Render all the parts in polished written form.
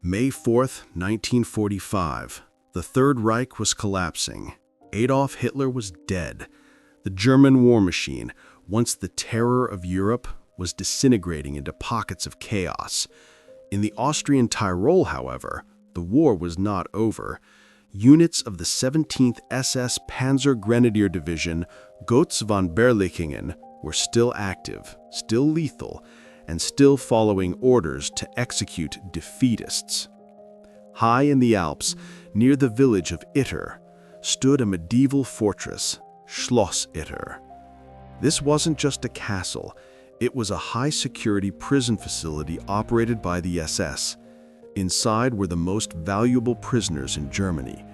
May 4th, 1945. The Third Reich was collapsing. Adolf Hitler was dead. The German war machine, once the terror of Europe, was disintegrating into pockets of chaos. In the Austrian Tyrol, however, the war was not over. Units of the 17th SS Panzer Grenadier Division, Götz von Berlichingen, were still active, still lethal, and still following orders to execute defeatists. High in the Alps, near the village of Itter, stood a medieval fortress, Schloss Itter. This wasn't just a castle, it was a high-security prison facility operated by the SS. Inside were the most valuable prisoners in Germany,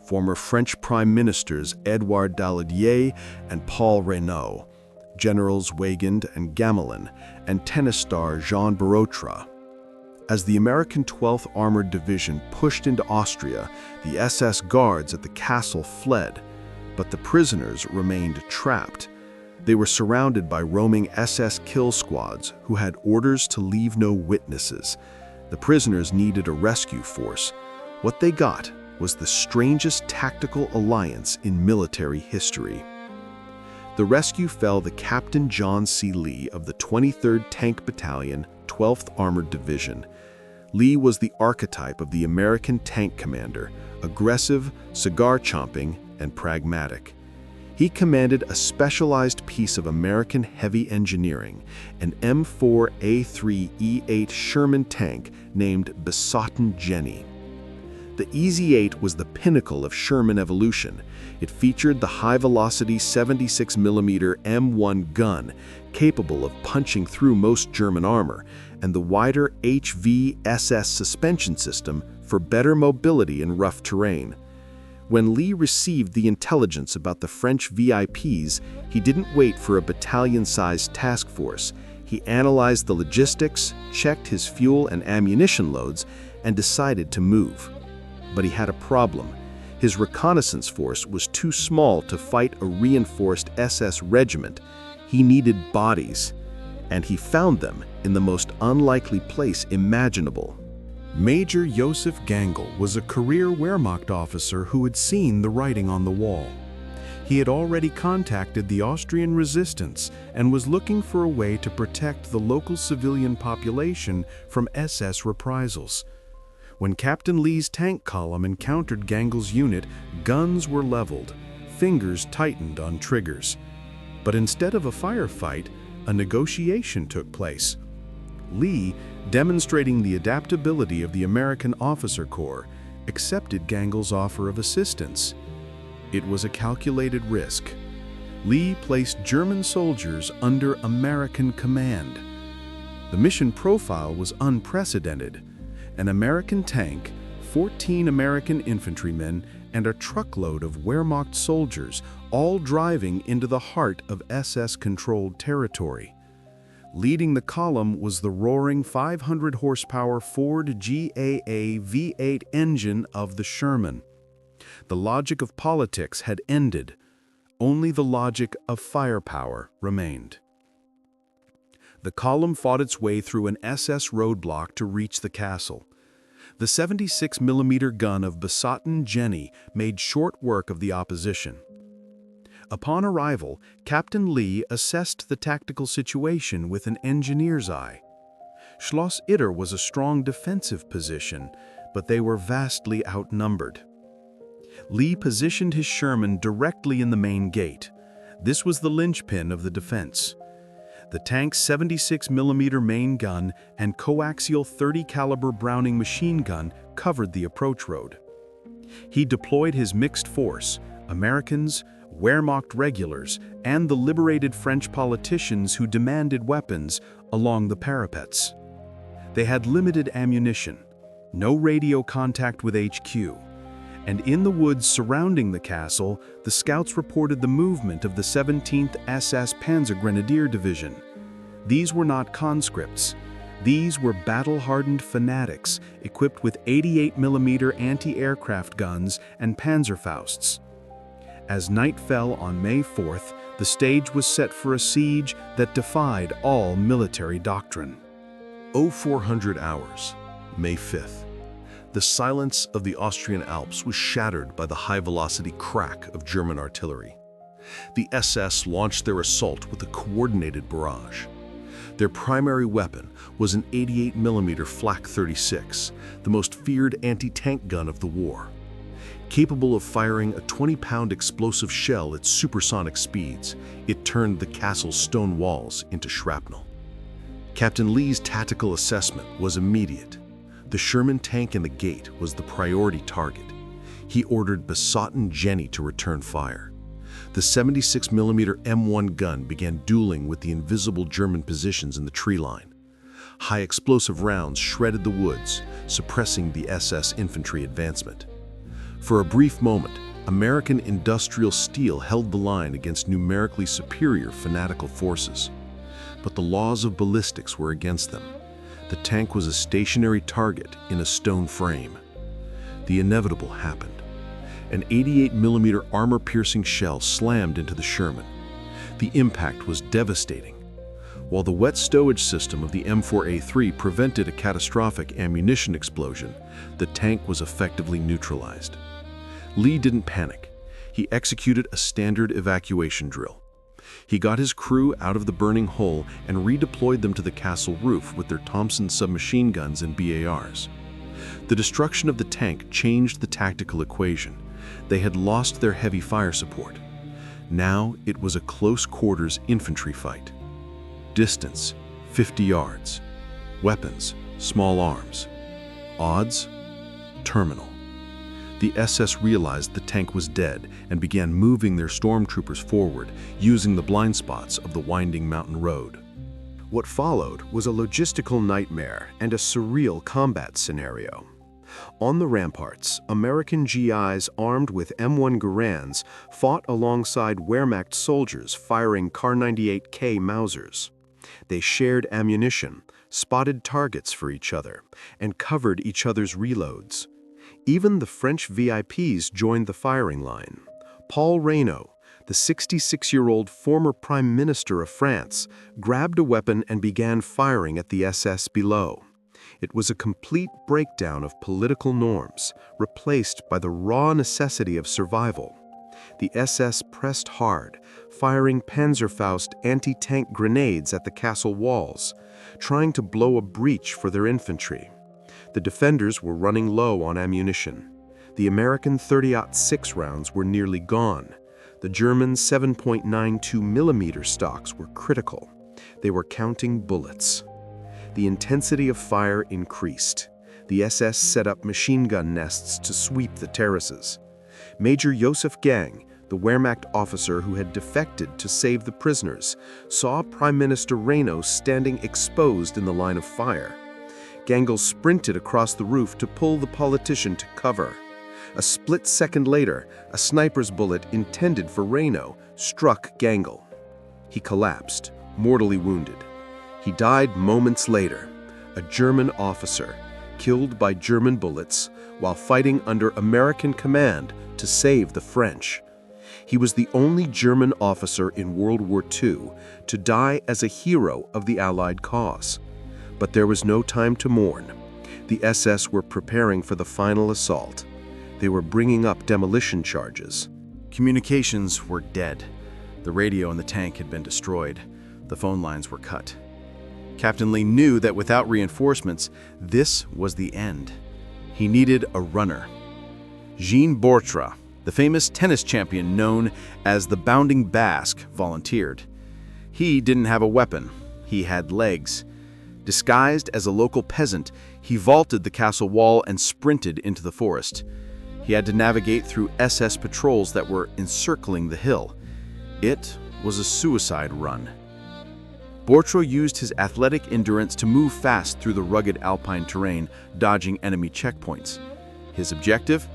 former French Prime Ministers Édouard Daladier and Paul Reynaud, Generals Weygand and Gamelin, and tennis star Jean Barotra. As the American 12th Armored Division pushed into Austria, the SS guards at the castle fled, but the prisoners remained trapped. They were surrounded by roaming SS kill squads who had orders to leave no witnesses. The prisoners needed a rescue force. What they got was the strangest tactical alliance in military history. The rescue fell to Captain John C. Lee of the 23rd Tank Battalion, 12th Armored Division. Lee was the archetype of the American tank commander, aggressive, cigar-chomping, and pragmatic. He commanded a specialized piece of American heavy engineering, an M4A3E8 Sherman tank named Besotten Jenny. The EZ-8 was the pinnacle of Sherman evolution. It featured the high-velocity 76mm M1 gun, capable of punching through most German armor, and the wider HV-SS suspension system for better mobility in rough terrain. When Lee received the intelligence about the French VIPs, he didn't wait for a battalion-sized task force. He analyzed the logistics, checked his fuel and ammunition loads, and decided to move. But he had a problem. His reconnaissance force was too small to fight a reinforced SS regiment. He needed bodies, and he found them in the most unlikely place imaginable. Major Josef Gangl was a career Wehrmacht officer who had seen the writing on the wall. He had already contacted the Austrian resistance and was looking for a way to protect the local civilian population from SS reprisals. When Captain Lee's tank column encountered Gangl's unit, guns were leveled, fingers tightened on triggers. But instead of a firefight, a negotiation took place. Lee, demonstrating the adaptability of the American officer corps, accepted Gangl's offer of assistance. It was a calculated risk. Lee placed German soldiers under American command. The mission profile was unprecedented. An American tank, 14 American infantrymen, and a truckload of Wehrmacht soldiers, all driving into the heart of SS-controlled territory. Leading the column was the roaring 500-horsepower Ford GAA V8 engine of the Sherman. The logic of politics had ended. Only the logic of firepower remained. The column fought its way through an SS roadblock to reach the castle. The 76mm gun of Besotten Jenny made short work of the opposition. Upon arrival, Captain Lee assessed the tactical situation with an engineer's eye. Schloss Itter was a strong defensive position, but they were vastly outnumbered. Lee positioned his Sherman directly in the main gate. This was the linchpin of the defense. The tank's 76mm main gun and coaxial 30-caliber Browning machine gun covered the approach road. He deployed his mixed force, Americans, Wehrmacht regulars, and the liberated French politicians who demanded weapons along the parapets. They had limited ammunition, no radio contact with HQ, and in the woods surrounding the castle, the scouts reported the movement of the 17th SS Panzer Grenadier Division. These were not conscripts. These were battle-hardened fanatics equipped with 88mm anti-aircraft guns and Panzerfausts. As night fell on May 4th, the stage was set for a siege that defied all military doctrine. 0400 hours, May 5th. The silence of the Austrian Alps was shattered by the high-velocity crack of German artillery. The SS launched their assault with a coordinated barrage. Their primary weapon was an 88mm Flak 36, the most feared anti-tank gun of the war. Capable of firing a 20-pound explosive shell at supersonic speeds, it turned the castle's stone walls into shrapnel. Captain Lee's tactical assessment was immediate. The Sherman tank in the gate was the priority target. He ordered Besotten Jenny to return fire. The 76mm M1 gun began dueling with the invisible German positions in the tree line. High explosive rounds shredded the woods, suppressing the SS infantry advancement. For a brief moment, American industrial steel held the line against numerically superior fanatical forces. But the laws of ballistics were against them. The tank was a stationary target in a stone frame. The inevitable happened. An 88mm armor-piercing shell slammed into the Sherman. The impact was devastating. While the wet stowage system of the M4A3 prevented a catastrophic ammunition explosion, the tank was effectively neutralized. Lee didn't panic. He executed a standard evacuation drill. He got his crew out of the burning hole and redeployed them to the castle roof with their Thompson submachine guns and BARs. The destruction of the tank changed the tactical equation. They had lost their heavy fire support. Now it was a close-quarters infantry fight. Distance, 50 yards. Weapons, small arms. Odds, terminal. The SS realized the tank was dead and began moving their stormtroopers forward, using the blind spots of the winding mountain road. What followed was a logistical nightmare and a surreal combat scenario. On the ramparts, American GIs armed with M1 Garands fought alongside Wehrmacht soldiers firing Kar-98K Mausers. They shared ammunition, spotted targets for each other, and covered each other's reloads. Even the French VIPs joined the firing line. Paul Reynaud, the 66-year-old former Prime Minister of France, grabbed a weapon and began firing at the SS below. It was a complete breakdown of political norms, replaced by the raw necessity of survival. The SS pressed hard, firing Panzerfaust anti-tank grenades at the castle walls, trying to blow a breach for their infantry. The defenders were running low on ammunition. The American 30-06 rounds were nearly gone. The German 7.92mm stocks were critical. They were counting bullets. The intensity of fire increased. The SS set up machine gun nests to sweep the terraces. Major Josef Gang, the Wehrmacht officer who had defected to save the prisoners, saw Prime Minister Reynaud standing exposed in the line of fire. Gangel sprinted across the roof to pull the politician to cover. A split second later, a sniper's bullet intended for Reynaud struck Gangel. He collapsed, mortally wounded. He died moments later, a German officer, killed by German bullets while fighting under American command to save the French. He was the only German officer in World War II to die as a hero of the Allied cause. But there was no time to mourn. The SS were preparing for the final assault. They were bringing up demolition charges. Communications were dead. The radio in the tank had been destroyed. The phone lines were cut. Captain Lee knew that without reinforcements, this was the end. He needed a runner. Jean Bortra, the famous tennis champion known as the Bounding Basque, volunteered. He didn't have a weapon. He had legs. Disguised as a local peasant, he vaulted the castle wall and sprinted into the forest. He had to navigate through SS patrols that were encircling the hill. It was a suicide run. Bortra used his athletic endurance to move fast through the rugged alpine terrain, dodging enemy checkpoints. His objective?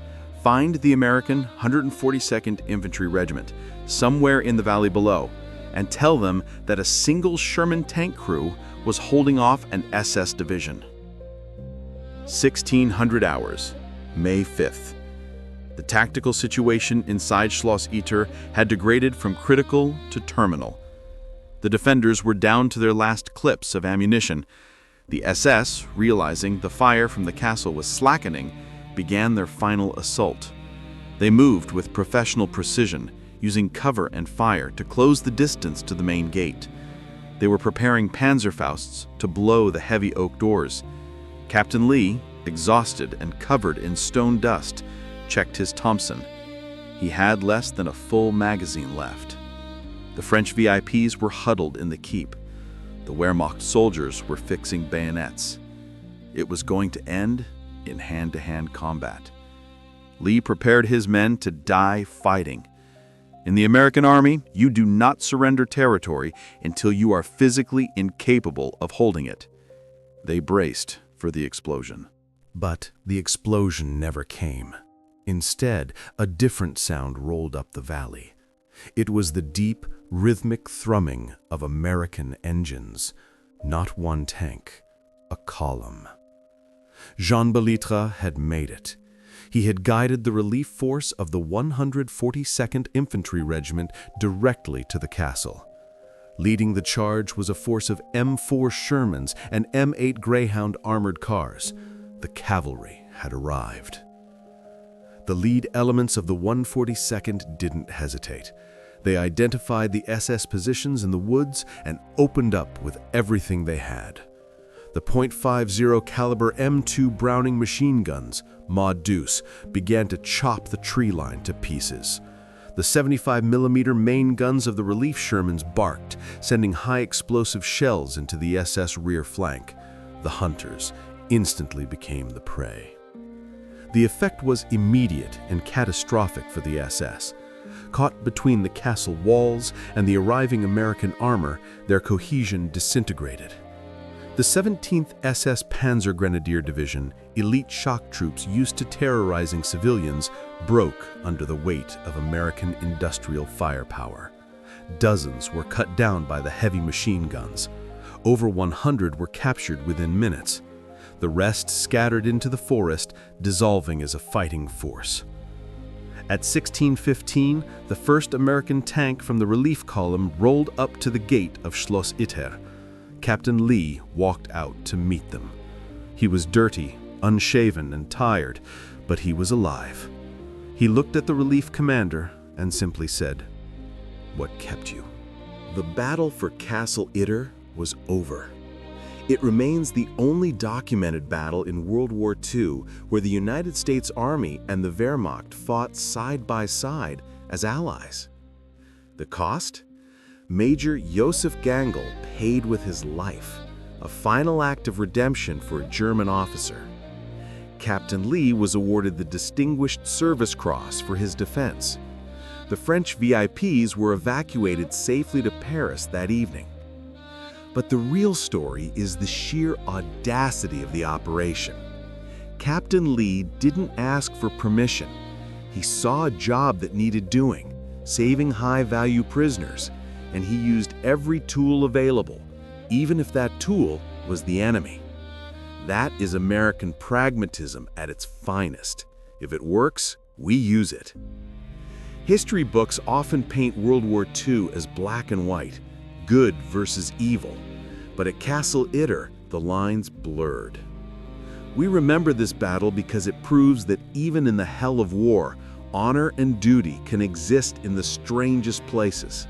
Find the American 142nd Infantry Regiment, somewhere in the valley below, and tell them that a single Sherman tank crew was holding off an SS division. 1600 hours, May 5th. The tactical situation inside Schloss Itter had degraded from critical to terminal. The defenders were down to their last clips of ammunition. The SS, realizing the fire from the castle was slackening, began their final assault. They moved with professional precision, using cover and fire to close the distance to the main gate. They were preparing Panzerfausts to blow the heavy oak doors. Captain Lee, exhausted and covered in stone dust, checked his Thompson. He had less than a full magazine left. The French VIPs were huddled in the keep. The Wehrmacht soldiers were fixing bayonets. It was going to end in hand-to-hand combat. Lee prepared his men to die fighting. In the American Army, you do not surrender territory until you are physically incapable of holding it. They braced for the explosion. But the explosion never came. Instead, a different sound rolled up the valley. It was the deep, rhythmic thrumming of American engines. Not one tank, a column. Jean Bellitre had made it. He had guided the relief force of the 142nd Infantry Regiment directly to the castle. Leading the charge was a force of M4 Shermans and M8 Greyhound armored cars. The cavalry had arrived. The lead elements of the 142nd didn't hesitate. They identified the SS positions in the woods and opened up with everything they had. The .50 caliber M2 Browning machine guns, Mod Deuce, began to chop the tree line to pieces. The 75mm main guns of the relief Shermans barked, sending high-explosive shells into the SS rear flank. The hunters instantly became the prey. The effect was immediate and catastrophic for the SS. Caught between the castle walls and the arriving American armor, their cohesion disintegrated. The 17th SS Panzer Grenadier Division, elite shock troops used to terrorizing civilians, broke under the weight of American industrial firepower. Dozens were cut down by the heavy machine guns. Over 100 were captured within minutes. The rest scattered into the forest, dissolving as a fighting force. At 16:15, the first American tank from the relief column rolled up to the gate of Schloss Itter. Captain Lee walked out to meet them. He was dirty, unshaven, and tired, but he was alive. He looked at the relief commander and simply said, "What kept you?" The battle for Castle Itter was over. It remains the only documented battle in World War II where the United States Army and the Wehrmacht fought side by side as allies. The cost? Major Josef Gangl paid with his life, a final act of redemption for a German officer. Captain Lee was awarded the Distinguished Service Cross for his defense. The French VIPs were evacuated safely to Paris that evening. But the real story is the sheer audacity of the operation. Captain Lee didn't ask for permission. He saw a job that needed doing, saving high-value prisoners, and he used every tool available, even if that tool was the enemy. That is American pragmatism at its finest. If it works, we use it. History books often paint World War II as black and white, good versus evil, but at Castle Itter, the lines blurred. We remember this battle because it proves that even in the hell of war, honor and duty can exist in the strangest places.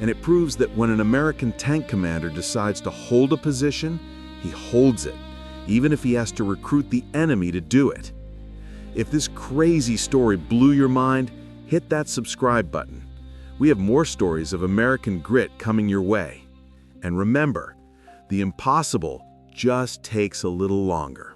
And it proves that when an American tank commander decides to hold a position, he holds it, even if he has to recruit the enemy to do it. If this crazy story blew your mind, hit that subscribe button. We have more stories of American grit coming your way. And remember, the impossible just takes a little longer.